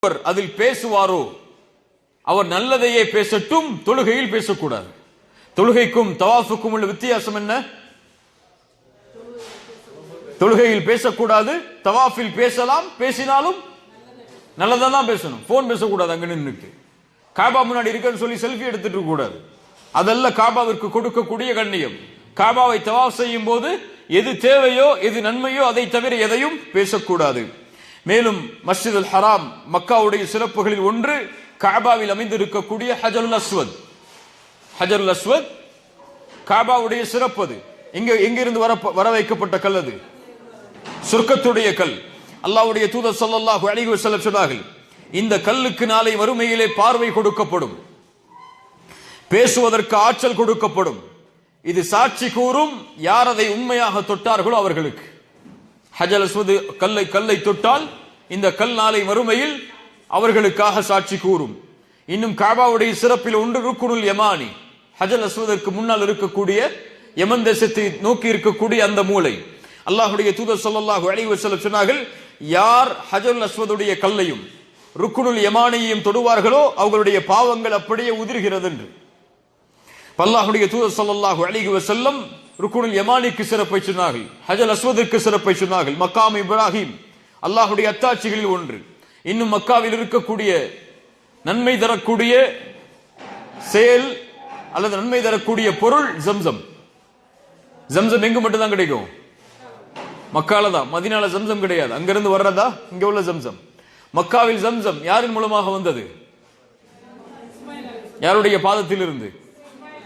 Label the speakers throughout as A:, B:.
A: அதில் பேசுவாரோ அவர் நல்லதையே பேசட்டும், தொழுகையில் பேசக்கூடாது. தொழுகைக்கும் தவாஃபுக்கும் உள்ள வித்தியாசம் என்ன? தொழுகையில் பேசக்கூடாது, தவாஃபில் பேசலாம், பேசினாலும் நல்லதான் பேசணும். போன் பேசக்கூடாது. அங்க நின்றுட்டு காபா முன்னாடி இருக்குன்னு சொல்லி செல்ஃபி எடுத்துட்டு கூடாது. அதல்ல காபாவிற்கு கொடுக்கக்கூடிய கண்ணியம். காபாவை தவாஃப் செய்யும் போது எது தேவையோ எது நன்மையோ அதை தவிர எதையும் பேசக்கூடாது. மேலும் மஸ்ஜித் அல் ஹராம் மக்காவுடைய சிறப்புகளில் ஒன்று காபாவில் அமைந்திருக்கக்கூடிய ஹஜருல் அஸ்வத். ஹஜருல் அஸ்வத் காபாவுடைய சிறப்பு. அது எங்கிருந்து வர வைக்கப்பட்ட கல்? அது சொர்க்கத்துடைய கல். அல்லாஹ்வுடைய தூதர் ஸல்லல்லாஹு அலைஹி வஸல்லம் சொன்னார்கள், இந்த கல்லுக்கு நாளை மறுமையிலே பார்வை கொடுக்கப்படும், பேசுவதற்கு ஆற்றல் கொடுக்கப்படும். இது சாட்சி கூறும் யார் அதை உண்மையாக தொட்டார்களோ அவர்களுக்கு. ஹஜர் அஸ்வத் கல்லை தொட்டால் இந்த கல் நாளை மறுமையில் அவர்களுக்காக சாட்சி கூறும். இன்னும் காபாவுடைய சிறப்பில் ஒன்று ருக்குனுல் யமானி. ஹஜர் அஸ்வதற்கு முன்னால் இருக்கக்கூடிய யமன் தேசத்தை நோக்கி இருக்கக்கூடிய அந்த மூலை. அல்லாஹ்வுடைய தூதர் ஸல்லல்லாஹு அலைஹி வஸல்லம் சொன்னார்கள், யார் ஹஜருல் அஸ்வதுடைய கல்லையும் ருக்குனுல் யமானியையும் தொடுவார்களோ அவர்களுடைய பாவங்கள் அப்படியே உதிர்கிறது என்று. அல்லாஹ்வுடைய தூதர் ஸல்லல்லாஹு அலைஹி வஸல்லம் ருக்குனுல் யமானிக்கு சிறப்பை சொன்னார்கள், ஹஜர் அஸ்வதுக்கு சிறப்பை சொன்னார்கள். மக்காம் இப்ராஹிம் அல்லாஹ்வுடைய அத்தாட்சிகளில் ஒன்று. இன்னும் மக்காவில் இருக்கக்கூடிய நன்மை தரக்கூடிய செயல் அல்லது நன்மை தரக்கூடிய பொருள் ஜம்சம். ஜம்சம் எங்கு மட்டும்தான் கிடைக்கும்? மக்கால தான். மதீனால ஜம்சம் கிடையாது. அங்கிருந்து வர்றதா இங்க உள்ள ஜம்சம். மக்காவில் ஜம்சம் யாரின் மூலமாக வந்தது? யாருடைய பாதத்தில் இருந்து?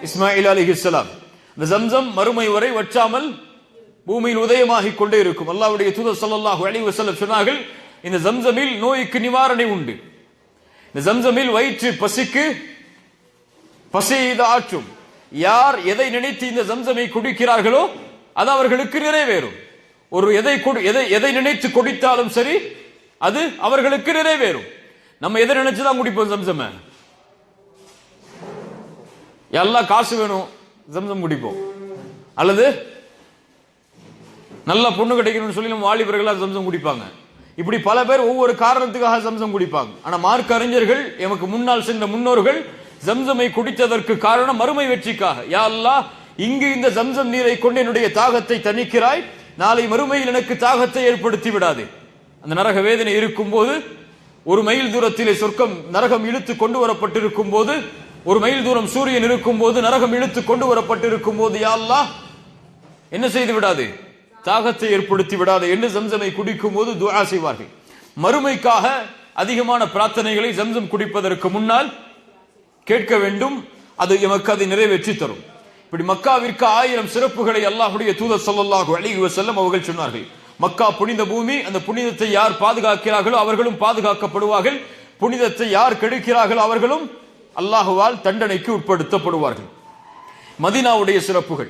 A: இஸ்மாயில் அலைஹிஸ்ஸலாம். இந்த ஜம்சம் மறுமை வரை வற்றாமல் பூமியில் உதயமாகிக் கொண்டே இருக்கும். அல்லாஹ்வுடைய தூதர் ஸல்லல்லாஹு அலைஹி வஸல்லம் சொன்னார்கள், இந்த ஜம்சமில் நோய்க்கு நிவாரணை உண்டு. இந்த ஜம்சமில் வயிற்று பசிக்கு பசியை ஆற்றும். யார் எதை நினைத்து இந்த ஜம்சமை குடிக்கிறார்களோ அது அவர்களுக்கு நிறைவேறும். ஒரு எதை நினைத்து குடித்தாலும் சரி அது அவர்களுக்கு நிறைவேறும். நம்ம எதை நினைச்சுதான் குடிப்போம் ஜம்சம? எல்லாம் காசு வேணும் ஜம்சம் குடிப்போம், அல்லது நல்ல பொண்ணு கிடைக்கணும்னு சொல்லி நம்ம வாலிபர்களா ஜம்சம் குடிப்பாங்க. இப்படி பல பேர் ஒவ்வொரு காரணத்துக்காக ஜம்சம் குடிப்பாங்க. ஆனா மார்க்க அறிஞர்கள் எமக்கு முன்னால் சென்ற முன்னோர்கள் ஜம்சமை குடித்ததற்கு காரணம் மறுமை வெற்றிக்காக. யா அல்லாஹ், இங்கு இந்த ஜம்சம் நீரை கொண்டு என்னுடைய தாகத்தை தணிக்கிறாய், நாளை மறுமையில் எனக்கு தாகத்தை ஏற்படுத்தி விடாதே. அந்த நரக வேதனை இருக்கும் போது, ஒரு மைல் தூரத்திலே சொர்க்கம் நரகம் இழுத்து கொண்டு வரப்பட்டிருக்கும் போது, ஒரு மைல் தூரம் சூரியன் இருக்கும் போது நரகம் இழுத்து கொண்டு வரப்பட்டிருக்கும் போது, யா அல்லாஹ் என்ன செய்து விடாது, தாகத்தை ஏற்படுத்தி விடாது என்று ஜம்சமை குடிக்கும் போது துஆ செய்வார்கள். மறுமைக்காக அதிகமான பிரார்த்தனைகளை ஜம்சம் குடிப்பதற்கு முன்னால் கேட்க வேண்டும். அது எமக்கு அதை நிறைவேற்றி தரும். இப்படி மக்காவிற்கு 1000 சிறப்புகளை அல்லாஹ்வுடைய தூதர் ஸல்லல்லாஹு அலைஹி வஸல்லம் அவர்கள் சொன்னார்கள். மக்கா புனித பூமி. அந்த புனிதத்தை யார் பாதுகாக்கிறார்களோ அவர்களும் பாதுகாக்கப்படுவார்கள். புனிதத்தை யார் கெடுக்கிறார்களோ அவர்களும் அல்லாஹ்வால் தண்டனைக்கு உட்படுத்தப்படுவார்கள். மதீனாவுடைய சிறப்புகள்.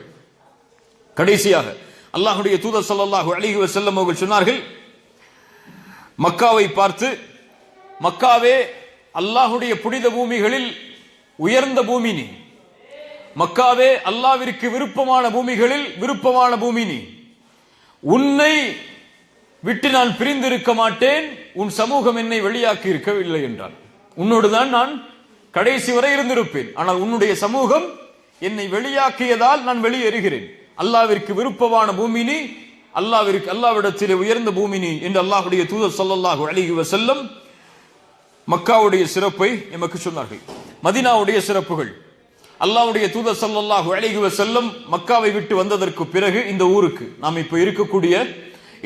A: கடைசியாக அல்லாஹ்வுடைய தூதர் ஸல்லல்லாஹு அலைஹி வஸல்லம் அவர்கள் சொன்னார்கள், மக்காவை பார்த்து, மக்காவே அல்லாஹ்வுடைய புனித பூமிகளில் உயர்ந்த பூமி நீ. மக்காவே அல்லாஹ்விற்கு விருப்பமான பூமிகளில் விருப்பமான பூமி நீ. உன்னை விட்டு நான் பிரிந்திருக்க மாட்டேன், உன் சமூகம் என்னை வெளியாக்கி இருக்கவில்லை என்றான். உன்னோடு தான் நான் கடைசி வரை இருந்திருப்பேன், ஆனால் உன்னுடைய சமூகம் என்னை வெளியாக்கியதால் நான் வெளியேறுகிறேன். அல்லாஹ்விற்கு விருப்பமான பூமி நீ, அல்லாஹ்விடத்திலே உயர்ந்த பூமி நீ என்று அல்லாஹ்வுடைய தூதர் ஸல்லல்லாஹு அலைஹி வஸல்லம் மக்காவுடைய சிறப்பை எமக்கு சொன்னார்கள். மதீனாவுடைய சிறப்புகள். அல்லாஹ்வுடைய தூதர் ஸல்லல்லாஹு அலைஹி வஸல்லம் மக்காவை விட்டு வந்ததற்கு பிறகு இந்த ஊருக்கு, நாம் இப்ப இருக்கக்கூடிய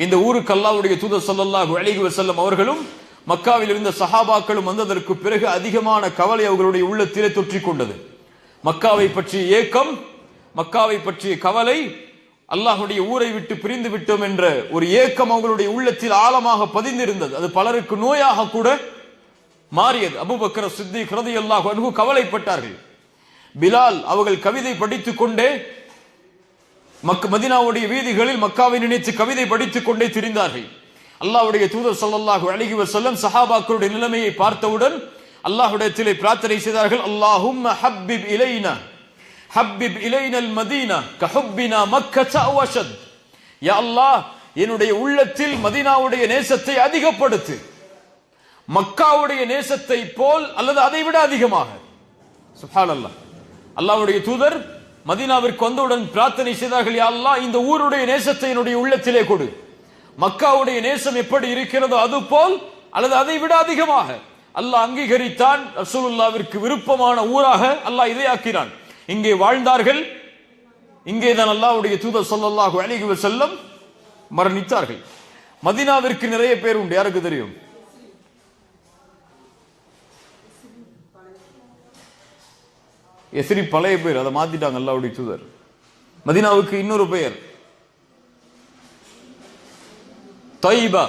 A: இந்த ஊருக்கு அல்லாஹ்வுடைய தூதர் ஸல்லல்லாஹு அலைஹி வஸல்லம் அவர்களும் மக்காவில் இருந்த சஹாபாக்களும் வந்ததற்கு பிறகு அதிகமான கவலை அவர்களுடைய உள்ளத்திலே தொற்றிக் கொண்டது. மக்காவை பற்றிய ஏக்கம், மக்காவை பற்றிய கவலை, அல்லாஹ்வுடைய ஊரை விட்டு பிரிந்து விட்டோம் என்ற ஒரு ஏக்கம் அவர்களுடைய உள்ளத்தில் ஆழமாக பதிந்திருந்தது. அது பலருக்கு நோயாக கூட மாறியது. அபூபக்கர் சித்திக் ரலியல்லாஹு அன்ஹு கவலைப்பட்டார்கள். பிலால் அவர்கள் கவிதை படித்துக் கொண்டே மதீனாவுடைய வீதிகளில் மக்காவை நினைத்து கவிதை படித்துக் கொண்டே திரிந்தார்கள். அல்லாஹ்வுடைய தூதர் ஸல்லல்லாஹு அலைஹி வஸல்லம் சஹாபாக்களுடைய நிலைமையை பார்த்தவுடன் அல்லாஹ்விடத்திலே பிரார்த்தனை செய்தார்கள், அல்லாஹும்ம ஹப்பிப் இலைனல் மதீனா கஹுப்பினா மக்கத அவஷத். யா அல்லாஹ், என்னுடைய உள்ளத்தில் மதீனாவுடைய நேசத்தை அதிகப்படுத்து. மக்காவுடைய நேசத்தை போல் அல்லது அதை விட அதிகமாக. சுப்ஹானல்லாஹ். அல்லாஹ்வுடைய தூதர் மதீனாவிற்கு வந்தவுடன் பிரார்த்தனை செய்தார்கள், யா அல்லாஹ், இந்த ஊருடைய நேசத்தை என்னுடைய உள்ளத்திலே கொடு. மக்காவுடைய நேசம் எப்படி இருக்கிறதோ அது போல் அல்லது அதை விட அதிகமாக. அல்லாஹ் அங்கீகரித்தான். ரசூலுல்லாஹ்விற்கு விருப்பமான ஊராக அல்லாஹ் இதை ஆக்கினான். இங்கே வாழ்ந்தார்கள். இங்கேதான் அல்லாஹ்வுடைய தூதர் ஸல்லல்லாஹு அலைஹி வஸல்லம் மரணித்தார்கள். மதீனாவிற்கு நிறைய பேர் உண்டு. யாருக்கு தெரியும்? எஸ்ரி பழைய பேர், அதை மாத்திட்டாங்க அல்லாஹ்வுடைய தூதர். மதீனாவுக்கு இன்னொரு பெயர் தைபா.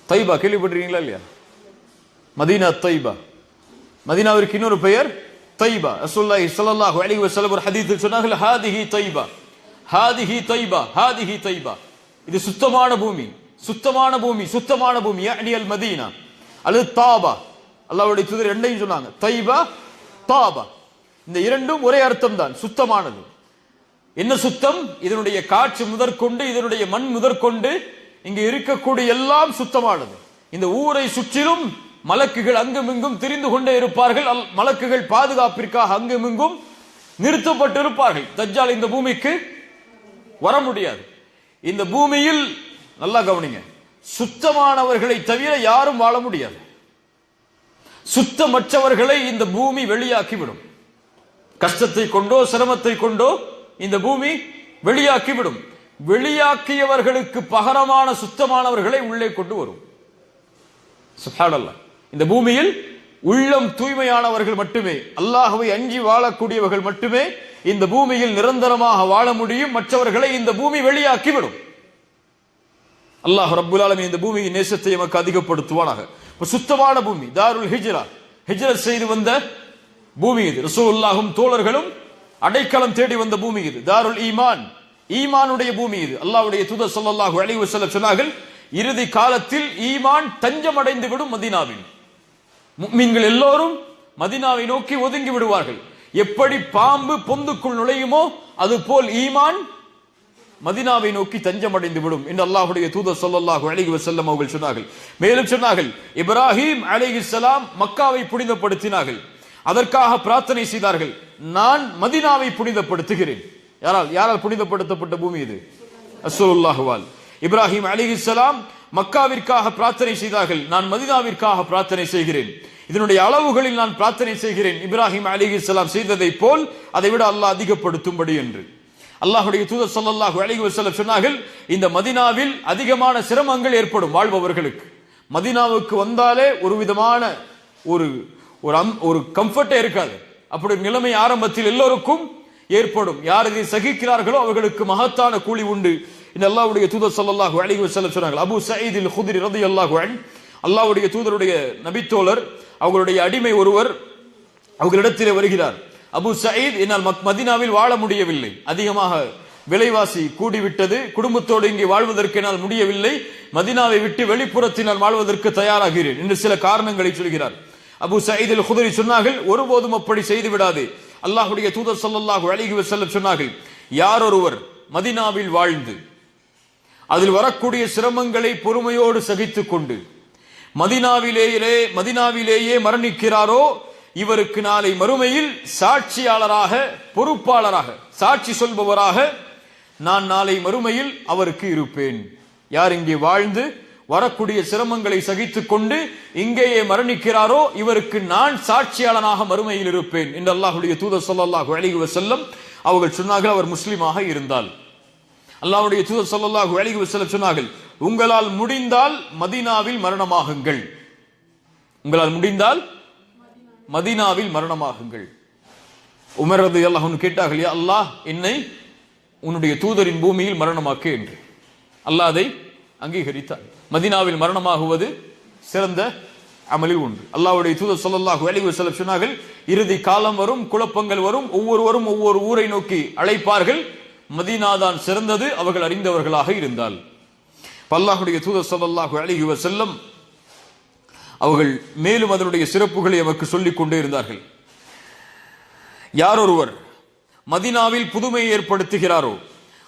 A: தைபா கேள்விப்பட்டிருக்கீங்களா இல்லையா? மதீனா தைபா. மதீனாவிற்கு இன்னொரு பெயர் தைபா. ரசூலுல்லாஹி ஸல்லல்லாஹு அலைஹி வஸல்லம் ஒரு ஹதீஸில் சொன்னார்கள், ஹாதிஹி தைபா, ஹாதிஹி தைபா, ஹாதிஹி தைபா. இது சுத்தமான பூமி, சுத்தமான பூமி, சுத்தமான பூமி. யஅனி அல் மதீனா அல்லது தாபா. அல்லாஹ்வுடைய தூதர் ரெண்டையும் சொன்னாங்க, தைபா தாபா. இந்த இரண்டும் ஒரே அர்த்தம் தான், சுத்தமானது. என்ன சுத்தம்? இதனுடைய காற்று முதற்கொண்டு, இதனுடைய மண் முதற்கொண்டு, இங்கு இருக்கக்கூடிய எல்லாம் சுத்தமானது. இந்த ஊரை சுற்றிலும் மலக்குகள் அங்குமிங்கும் திரிந்து கொண்டே இருப்பார்கள். மலக்குகள் பாதுகாப்பிற்காக அங்குமிங்கும் நிறுத்தப்பட்டிருப்பார்கள். தஜ்ஜால் இந்த பூமிக்கு வர முடியாது. இந்த பூமியில் நல்லா கவனிங்க, சுத்தமானவர்களை தவிர யாரும் வாழ முடியாது. சுத்தமற்றவர்களை இந்த பூமி வெளியாக்கிவிடும். கஷ்டத்தை கொண்டோ சிரமத்தை கொண்டோ இந்த பூமி வெளியாக்கிவிடும். வெளியாக்கியவர்களுக்கு பகரமான சுத்தமானவர்களை உள்ளே கொண்டு வரும். சுப்ஹானல்லாஹ். இந்த பூமியில் உள்ளம் தூய்மையானவர்கள் மட்டுமே, அல்லாஹ்வை அஞ்சி வாழக்கூடியவர்கள் மட்டுமே இந்த பூமியில் நிரந்தரமாக வாழ முடியும். மற்றவர்களை இந்த பூமி வெளியாக்கிவிடும். அல்லாஹ் ரப்புல் ஆலமீன் இந்த பூமியின் நேசத்தை நமக்கு அதிகப்படுத்துவானாக. சுத்தமான பூமி, தாருல் ஹிஜ்ரா, ஹிஜ்ரத் செய்து வந்த பூமி இது. ரசூலுல்லாஹும் தோழர்களும் அடைக்கலம் தேடி வந்த பூமி இது. தாருல் ஈமான், ஈமானுடைய பூமி இது. அல்லாஹ்வுடைய தூதர் ஸல்லல்லாஹு அலைஹி வஸல்லம் சொன்னார்கள், இறுதி காலத்தில் ஈமான் தஞ்சம் அடைந்து விடும் மதீனாவில். முஃமின்கள் எல்லோரும் மதீனாவை நோக்கி ஒதுங்கி விடுவார்கள். எப்படி பாம்பு பொந்துக்குள் நுழையுமோ அதுபோல் ஈமான் மதீனாவை நோக்கி தஞ்சம் அடைந்து விடும் என்று அல்லாஹ்வுடைய தூதர் ஸல்லல்லாஹு அலைஹி வஸல்லம் அவர்கள் சொன்னார்கள். மேலும் சொன்னார்கள், இப்ராஹிம் அலைஹிஸ்ஸலாம் மக்காவை புனிதப்படுத்தினார்கள். அதற்காக பிரார்த்தனை செய்தார்கள், நான் மதீனாவை புனிதப்படுத்துகிறேன். யாரால் புனிதப்படுத்தப்பட்ட பூமி இது? ரசூலுல்லாஹ்வால். இப்ராஹிம் அலைஹிஸ்ஸலாம் மக்காவிற்காக பிரார்த்தனை செய்தார்கள், நான் மதீனாவிற்காக பிரார்த்தனை செய்கிறேன். இதனுடைய அளவுகளில் நான் பிரார்த்தனை செய்கிறேன் இப்ராஹிம் அலைஹிஸ்ஸலாம் செய்ததை போல் அதை விட அல்லாஹ் அதிகப்படுத்தும்படி என்று. அல்லாஹ்வுடைய தூதர் ஸல்லல்லாஹு அலைஹி வஸல்லம் சொன்னார்கள், இந்த மதீனாவில் அதிகமான சிரமங்கள் ஏற்படும் வாழ்பவர்களுக்கு. மதீனாவுக்கு வந்தாலே ஒரு விதமான ஒரு கம்ஃபர்ட்டே இருக்காது. அப்படி நிலைமை ஆரம்பத்தில் எல்லோருக்கும் ஏற்படும். யார் இதை சகிக்கிறார்களோ அவர்களுக்கு மகத்தான கூலி உண்டு. இந்த அல்லாஹ்வுடைய தூதர் ஸல்லல்லாஹு அலைஹி வஸல்லம் சொன்னார்கள். அபூ சயீத் அல் குத்ரி ரலியல்லாஹு அன்ஹு, அல்லாஹ்வுடைய தூதருடைய நபித்தோழர், அவர்களுடைய அடிமை ஒருவர் அவர்களிடத்திலே வருகிறார். அபூ சயீத், என்னால் மதீனாவில் வாழ முடியவில்லை, அதிகமாக விலைவாசி கூடிவிட்டது, குடும்பத்தோடு இங்கே வாழ்வதற்கு என்னால் முடியவில்லை, மதீனாவை விட்டு வெளிப்புறத்தினால் வாழ்வதற்கு தயாராகிறேன் என்று சில காரணங்களை சொல்கிறார். அபூ சயீத் அல் குத்ரி சொன்னார்கள், ஒருபோதும் அப்படி செய்து விடாதே. அல்லாஹ்வுடைய தூதர் ஸல்லல்லாஹு அலைஹி வஸல்லம் சொன்னார்கள், யார் ஒருவர் மதீனாவில் வாழ்ந்து அதில் வரக்கூடிய சிரமங்களை பொறுமையோடு சகித்துக் கொண்டு மதீனாவிலேயே மரணிக்கிறாரோ இவருக்கு நாளை மறுமையில் சாட்சியாளராக, பொறுப்பாளராக, சாட்சி சொல்பவராக நான் நாளை மறுமையில் அவருக்கு இருப்பேன். யார் இங்கே வாழ்ந்து வரக்கூடிய சிரமங்களை சகித்துக் கொண்டு இங்கேயே மரணிக்கிறாரோ இவருக்கு நான் சாட்சியாளனாக மறுமையில் இருப்பேன் என்று அல்லாஹ்வுடைய தூதர் ஸல்லல்லாஹு அலைஹி வஸல்லம் அவர்கள் சொன்னார்கள். அவர் முஸ்லிமாக இருந்தால். அல்லாஹ்வுடைய தூதர் ஸல்லல்லாஹு அலைஹி வஸல்லம் சொன்னார்கள், உங்களால் முடிந்தால் மதீனாவில் மரணமாகுங்கள். உங்களால் முடிந்தால் மதீனாவில் மரணமாகுங்கள். உமர் ரலியல்லாஹு அன்ஹு கேட்டார்கள், யா அல்லாஹ், என்னை உன்னுடைய தூதரின் பூமியில் மரணமாக்கு என்று. அல்லாஹ் அதை அங்கீகரித்தார். மதீனாவில் மரணமாகுவது சிறந்த அமலில் ஒன்று. அல்லாஹ்வுடைய தூதர் ஸல்லல்லாஹு அலைஹி வஸல்லம் சொன்னார்கள், இறுதி காலம் வரும், குழப்பங்கள் வரும், ஒவ்வொருவரும் ஒவ்வொரு ஊரை நோக்கி அழைப்பார்கள், மதீனாதான் சிறந்தது அவர்கள் அறிந்தவர்களாக இருந்தால். அல்லாஹ்வுடைய தூதர் ஸல்லல்லாஹு அலைஹி வஸல்லம் அவர்கள் மேலும் அதனுடைய சிறப்புகளை நமக்கு சொல்லிக் கொண்டே இருந்தார்கள். யார் ஒருவர் மதீனாவில் புதுமை ஏற்படுத்துகிறாரோ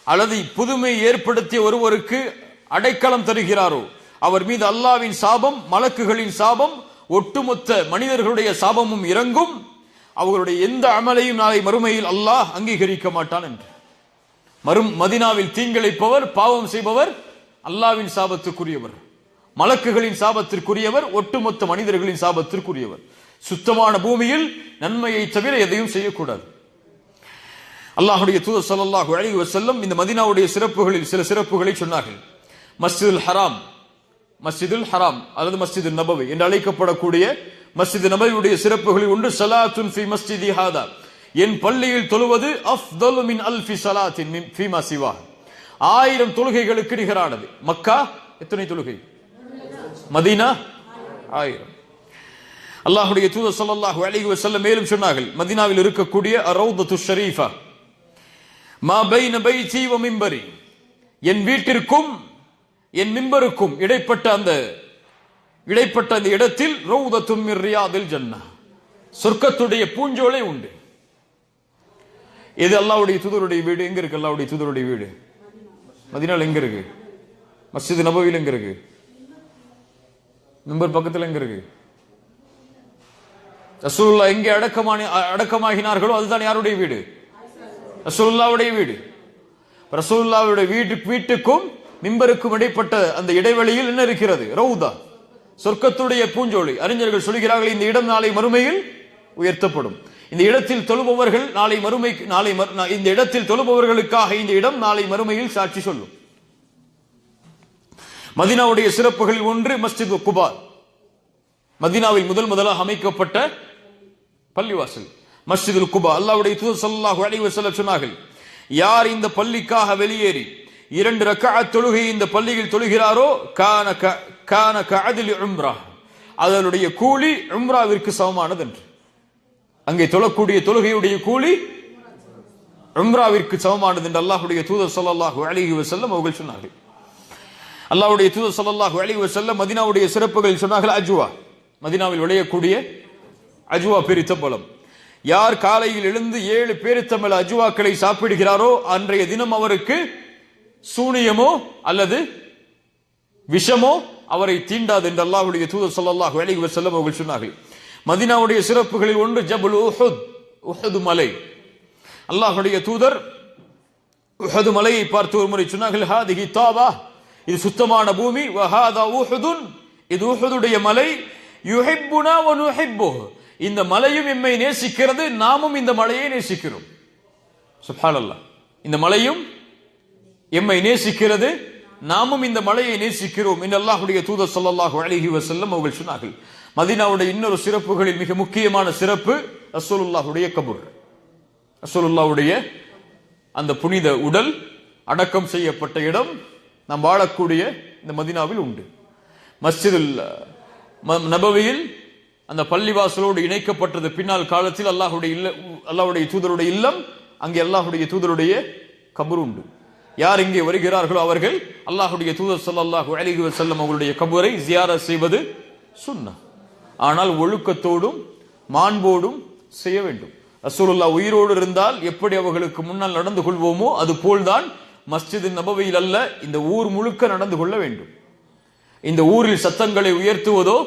A: அல்லது புதுமை ஏற்படுத்திய ஒருவருக்கு அடைக்கலம் தருகிறாரோ அவர் மீது அல்லாஹ்வின் சாபம், மலக்குகளின் சாபம், ஒட்டுமொத்த மனிதர்களுடைய சாபமும் இறங்கும். அவர்களுடைய எந்த அமலையும் நாளை மறுமையில் அல்லாஹ் அங்கீகரிக்க மாட்டான் என்று. மதீனாவில் தீங்கிழைப்பவர், பாவம் செய்பவர் அல்லாஹ்வின் சாபத்திற்குரியவர், மலக்குகளின் சாபத்திற்குரியவர், ஒட்டுமொத்த மனிதர்களின் சாபத்திற்குரியவர். சுத்தமான பூமியில் நன்மையை தவிர எதையும் செய்யக்கூடாது. அல்லாஹ்வுடைய தூதர் ஸல்லல்லாஹு அலைஹி வஸல்லம் இந்த மதீனாவுடைய சிறப்புகளில் சில சிறப்புகளை சொன்னார்கள். மஸ்ஜிதுல் ஹராம், மஸ்ஜிதுல் ஹராம் அல்லது மஸ்ஜிதுல் நபவி என்று அழைக்கப்படக்கூடிய மஸ்ஜித் நபவியுடைய சிறப்புகளில் ஒன்று ஸலாத்துன் ஃபி மஸ்ஜிதி ஹாதா, என் பள்ளியில் தொழுவது அஃதலு மின் அல்ஃபி ஸலாத்தின் ஃபீமா சிவா, 1000 தொழுகைகளுக்கு நிகரானது. மக்கா எத்தனை தொழுகை? மதீனா 1000. அல்லாஹ்வுடைய தூதர் ஸல்லல்லாஹு அலைஹி வஸல்லம் மேலும் சொன்னார்கள், மதீனாவில் இருக்கக்கூடிய அரௌதத்து ஷரீஃபா மா பைன பைதி வ மிம்பரி, என் வீட்டிற்கும் என் மிம்பருக்கும் இடைப்பட்ட அந்த இடத்தில் ரௌதத்தும் மின் ரியாதில் ஜன்னah, சொர்க்கத்துடைய பூஞ்சோலை உண்டு. இது அல்லாஹ்வுடைய தூதருடைய வீடு. எங்க இருக்கு அல்லாஹ்வுடைய தூதருடைய வீடு? மதீனால எங்க இருக்கு? மஸ்ஜித் நபவியில் எங்க இருக்கு? மிம்பர் பக்கத்தில் எங்க இருக்கு? ரசூலுல்லாஹ் எங்கே அடக்கமாகினார்களோ அதுதான் யாருடைய வீடு? ரசூலுல்லாஹ்வுடைய வீடு. ரசூலுல்லாஹ்வுடைய வீட்டுக்கும் மிம்பருக்கும் இடைப்பட்ட அந்த இடைவெளியில் என்ன இருக்கிறது? ரௌதா, சொர்க்கத்துடைய பூஞ்சோலை. அறிஞர்கள் சொல்கிறார்கள், இந்த இடம் நாளை மறுமையில் உயர்த்தப்படும். இந்த இடத்தில் தொழுபவர்கள் இந்த இடத்தில் தொழுபவர்களுக்காக இந்த இடம் நாளை மறுமையில் சாட்சி சொல்லும். மதீனாவுடைய சிறப்புகளில் ஒன்று மஸ்ஜித் குபா, மதீனாவில் முதலாக அமைக்கப்பட்ட பள்ளிவாசல் மஸ்ஜிதுல் குபா. அல்லாஹ்வுடைய தூதர் ஸல்லல்லாஹு அலைஹி வஸல்லம் சொன்னார்கள், யார் இந்த பள்ளிக்காக வெளியேறி 2 ரக்அத் தொழுகை இந்த பள்ளியில் தொழுகிறாரோ கான கஅத்லி உம்ரா, அதனுடைய கூலி உம்ராவிற்கு சமமானது என்று. அங்கே தொழக்கூடிய தொழுகையுடைய கூலி உம்ராவிற்கு சமமானது என்று அல்லாஹ்வுடைய தூதர் ஸல்லல்லாஹு அலைஹி வஸல்லம் அவர்கள் சொன்னார்கள். அல்லாஹ்வுடைய தூதர் ஸல்லல்லாஹு அலைஹி வஸல்லம் மதீனாவுடைய சிறப்புகளில் சொன்னார்கள், அஜ்வா, மதீனாவில் விளையக்கூடிய அஜ்வா பெரித்தம்பழம். யார் காலையில் எழுந்து 7 பேரித்தம்பழ அஜ்வாக்களை சாப்பிடுகிறாரோ அன்றைய தினம் அவருக்கு சூனியமோ அல்லது விஷமோ அவரை தீண்டாது என்று அல்லாஹ்வுடைய தூதர் ஸல்லல்லாஹு அலைஹி வஸல்லம் அவர்கள் சொன்னார்கள். மதீனாவுடைய சிறப்புகளில் ஒன்று ஜபல் உஹுத், உஹது மலை. அல்லாஹ்வுடைய தூதர் உஹது மலையை பார்த்து ஒரு முறை சொன்னார்கள், ஹாதிஹி தாபா, இது சுத்தமான பூமி, வஹாதா உஹுதுன், இது உஹதுடைய மலை, யுஹிப்புனா வ நுஹிப்புஹு, இந்த மலையும் எம்மை நேசிக்கிறது, நாமும் இந்த மலையை நேசிக்கிறோம். சுப்ஹானல்லாஹ், இந்த மலையும் எம்மை நேசிக்கிறது, நாமும் இந்த மலையை நேசிக்கிறோம் என்று அல்லாஹ்வுடைய தூதர் ஸல்லல்லாஹு அலைஹி வஸல்லம் அவர்கள் சொன்னார்கள். மதீனாவுடைய இன்னொரு சிறப்புகளில் மிக முக்கியமான சிறப்பு ரசூலுல்லாஹ்வுடைய கபர். ரசூலுல்லாஹ்வுடைய அந்த புனித உடல் அடக்கம் செய்யப்பட்ட இடம் நாம் வாழக்கூடிய இந்த மதீனாவில் உண்டு. மஸ்ஜிதுல் நபவியில் அந்த பள்ளிவாசலோடு இணைக்கப்பட்டது பின்னால் காலத்தில் அல்லாஹ்வுடைய தூதருடைய இல்லம், அங்கே அல்லாஹ்வுடைய தூதருடைய கபர் உண்டு. யார் இங்கே வருகிறார்களோ அவர்கள் அல்லாஹ்வுடைய தூதர் ஸல்லல்லாஹு அலைஹி வஸல்லம் அவர்களுடைய கபரை ஜியாரத் செய்வது சுன்னah. ஆனால் ஒழுக்கத்தோடும் மாண்போடும் செய்ய வேண்டும். ரசூலுல்லாஹ் உயிரோடு இருந்தால் எப்படி அவர்களுக்கு முன்னால் நடந்து கொள்வோமோ அது போல்தான் மஸ்ஜித் நபவியில் அல்ல, இந்த ஊர் முழுக்க நடந்து கொள்ள வேண்டும். இந்த ஊரில் சத்தங்களை உயர்த்துவதோ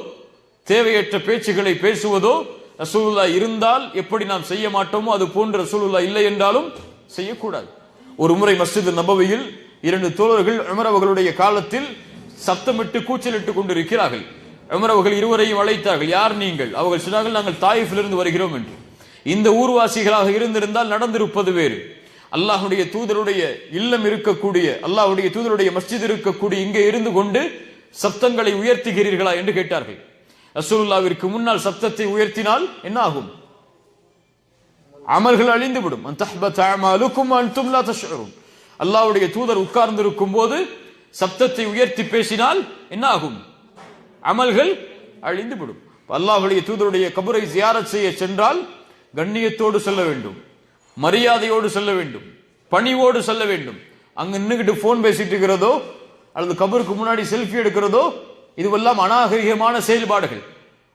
A: தேவையற்ற பேச்சுகளை பேசுவதோ ரசூலுல்லாஹ் இருந்தால் எப்படி நாம் செய்ய மாட்டோமோ அது போன்று ரசூலுல்லாஹ் இல்லை என்றாலும் செய்யக்கூடாது. ஒரு முறை மஸ்ஜித் நபவியில் 2 தோழர்கள் உமர் அவர்களுடைய காலத்தில் சத்தமிட்டு கூச்சலிட்டு கொண்டிருக்கிறார்கள். உமர் அவர்கள் இருவரையும் அழைத்தார்கள், யார் நீங்கள்? அவர்கள் சொன்னார்கள், நாங்கள் தாயிஃபிலிருந்து வருகிறோம் என்று. இந்த ஊர்வாசிகளாக இருந்திருந்தால் நடந்திருப்பது வேறு. அல்லாஹ்வுடைய தூதருடைய இல்லம் இருக்கக்கூடிய, அல்லாஹ்வுடைய தூதருடைய மஸ்ஜித் இருக்கக்கூடிய இங்கே இருந்து கொண்டு சப்தங்களை உயர்த்துகிறீர்களா என்று கேட்டார்கள். ரசூலுல்லாஹ்விற்கு முன்னால் சப்தத்தை உயர்த்தினால் என்ன ஆகும்? அமல்கள் அழிந்துவிடும். அல்லாஹ்வுடைய தூதர் உட்கார்ந்து இருக்கும் போது சப்தத்தை உயர்த்தி பேசினால் என்ன ஆகும்? அமல்கள் அழிந்துவிடும். அல்லாஹ்வுடைய தூதருடைய கபரை ஜியாரத் செய்ய சென்றால் கண்ணியத்தோடு செல்ல வேண்டும், மரியாதையோடு செல்ல வேண்டும், பணிவோடு செல்ல வேண்டும். அங்க நின்னுகிட்டு போன் பேசிட்டு இருக்கிறதோ அல்லது கபருக்கு முன்னாடி செல்ஃபி எடுக்கிறதோ இதுவெல்லாம் அநாகரிகமான செயல்பாடுகள்.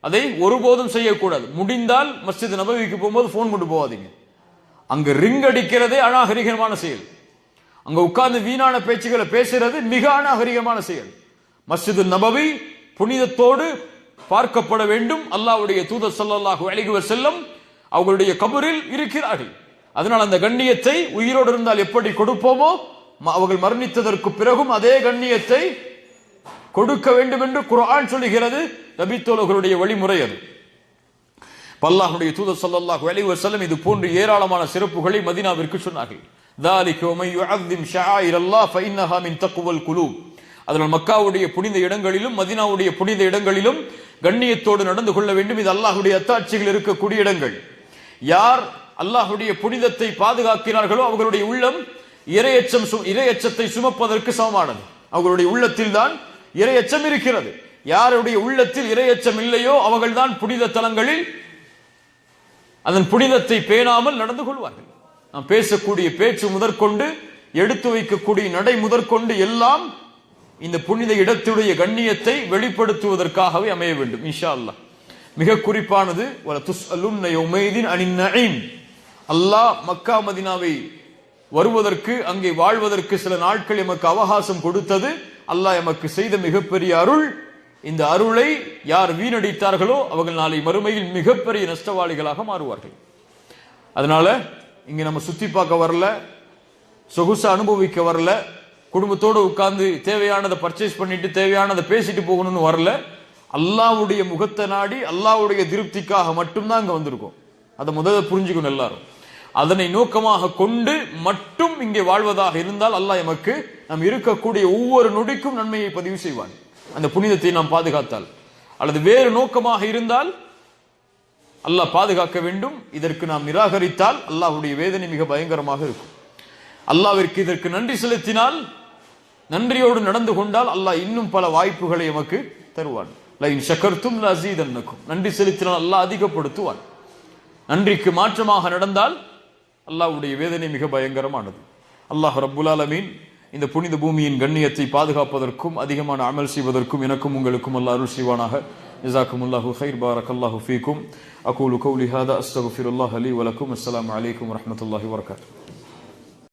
A: அதை ஒருபோதும் செய்யக்கூடாது. முடிந்தால் மஸ்ஜித் நபவிக்கு போகும்போது போன் கொண்டு போகாதீங்க. அங்க ரிங் அடிக்கிறதே அநாகரிகமான செயல். அங்க உட்கார்ந்து வீணான பேச்சுகளை பேசுறது மிக அநாகரிகமான செயல். மஸ்ஜிது நபவி புனிதத்தோடு பார்க்கப்பட வேண்டும். அல்லாஹ்வுடைய தூதர் ஸல்லல்லாஹு அலைஹி வஸல்லம் அவர்களுடைய கபரில் இருக்கிறார்கள். அதனால் அந்த கண்ணியத்தை உயிரோடு இருந்தால் எப்படி கொடுப்போமோ அவர்கள் மரணித்ததற்கு பிறகும் அதே கண்ணியத்தை கொடுக்க வேண்டும் என்று குர்ஆன் சொல்லுகிறது. நபித்தோழர்களுடைய வழிமுறை அது. அல்லாஹ்வுடைய தூதர் ஸல்லல்லாஹு அலைஹி வஸல்லம் இது போன்ற ஏராளமான சிறப்புகளை மதீனாவிற்கு சொன்னார்கள். ذَلِكَ وَمَن يُعَظِّمْ شَعَائِرَ اللَّهِ فَإِنَّهَا مِن تَقْوَى الْقُلُوبِ. அதனால் மக்காவுடைய புனித இடங்களிலும் மதீனாவுடைய புனித இடங்களிலும் கண்ணியத்தோடு நடந்து கொள்ள வேண்டும். இது அல்லாஹ்வுடைய அத்தாட்சிகள் இருக்கக்கூடிய இடங்கள். யார் அல்லாஹ்வுடைய புனிதத்தை பாதுகாக்கிறார்களோ அவர்களுடைய உள்ளம் இறையச்சத்தை சுமப்பதற்கு சமமானது. அவர்களுடைய உள்ளத்தில் தான் இறையச்சம் இருக்கிறது. யாருடைய உள்ளத்தில் இறையச்சம் இல்லையோ அவர்கள்தான் புனித தலங்களில் அதன் புனிதத்தை பேணாமல் நடந்து கொள்வார்கள். நாம் பேசக்கூடிய பேச்சு முதற்கொண்டு எடுத்து வைக்கக்கூடிய நடை முதற்கொண்டு எல்லாம் இந்த புனித இடத்துடைய கண்ணியத்தை வெளிப்படுத்துவதற்காகவே அமைய வேண்டும் இன்ஷா அல்லாஹ். மிக குறிப்பானது வல துஸ்அலுன்ன யௌமைதின் அனின் நஈம். அல்லாஹ் மக்கா மதீனாவை வருவதற்கு அங்கே வாழ்வதற்கு சில நாட்கள் எமக்கு அவகாசம் கொடுத்தது அல்லாஹ் எமக்கு செய்த மிகப்பெரிய அருள். இந்த அருளை யார் வீணடித்தார்களோ அவர்கள் நாளை மறுமையில் மிகப்பெரிய நஷ்டவாளிகளாக மாறுவார்கள். அதனால இங்க நம்ம சுத்தி பார்க்க வரல, சொகுசா அனுபவிக்க வரல, குடும்பத்தோடு உட்கார்ந்து தேவையானதை பர்ச்சேஸ் பண்ணிட்டு தேவையானதை பேசிட்டு போகணும்னு வரல. அல்லாஹ்வுடைய முகத்தை நாடி அல்லாஹ்வுடைய திருப்திக்காக மட்டும்தான் அங்க வந்திருக்கோம். அதை முதல்ல புரிஞ்சுக்கணும் எல்லாரும். அதனை நோக்கமாக கொண்டு மட்டும் இங்கே வாழ்வதாக இருந்தால் அல்லாஹ் எமக்கு நாம் இருக்கக்கூடிய ஒவ்வொரு நொடிக்கும் நன்மையை பதிவு செய்வான். அந்த புனிதத்தை நாம் பாதுகாத்தால், அல்லது வேறு நோக்கமாக இருந்தால் அல்லாஹ் பாதுகாக்க வேண்டும். இதற்கு நாம் நிராகரித்தால் அல்லாஹ்வுடைய வேதனை மிக பயங்கரமாக இருக்கும். அல்லாஹ்விற்கு இதற்கு நன்றி செலுத்தினால், நன்றியோடு நடந்து கொண்டால் அல்லாஹ் இன்னும் பல வாய்ப்புகளை எமக்கு தருவான். லஇன் ஷக்கர்தும் லஅஸீதன்னகும். நன்றி செலுத்தினால் அல்லாஹ் அதிகப்படுத்துவான். நன்றிக்கு மாற்றமாக நடந்தால் அல்லாஹ்வுடைய வேதனை மிக பயங்கரமானது. அல்லாஹ் ரப்புல் ஆலமீன் இந்த புனித பூமியின் கண்ணியத்தை பாதுகாப்பதற்கும் அதிகமான அமல் செய்வதற்கும் எனக்கும் உங்களுக்கும் அல்லாஹ் அருள் செய்வானாக. ஜஸாக்குமுல்லாஹு கைர். பாரக்கல்லாஹு ஃபீக்கும். அகூலு கௌலி ஹாதா அஸ்தக்ஃபிருல்லாஹ லீ வ லக்கும். அஸ்ஸலாமு அலைக்கும் வரஹ்மத்துல்லாஹி வபரகாத்துஹு.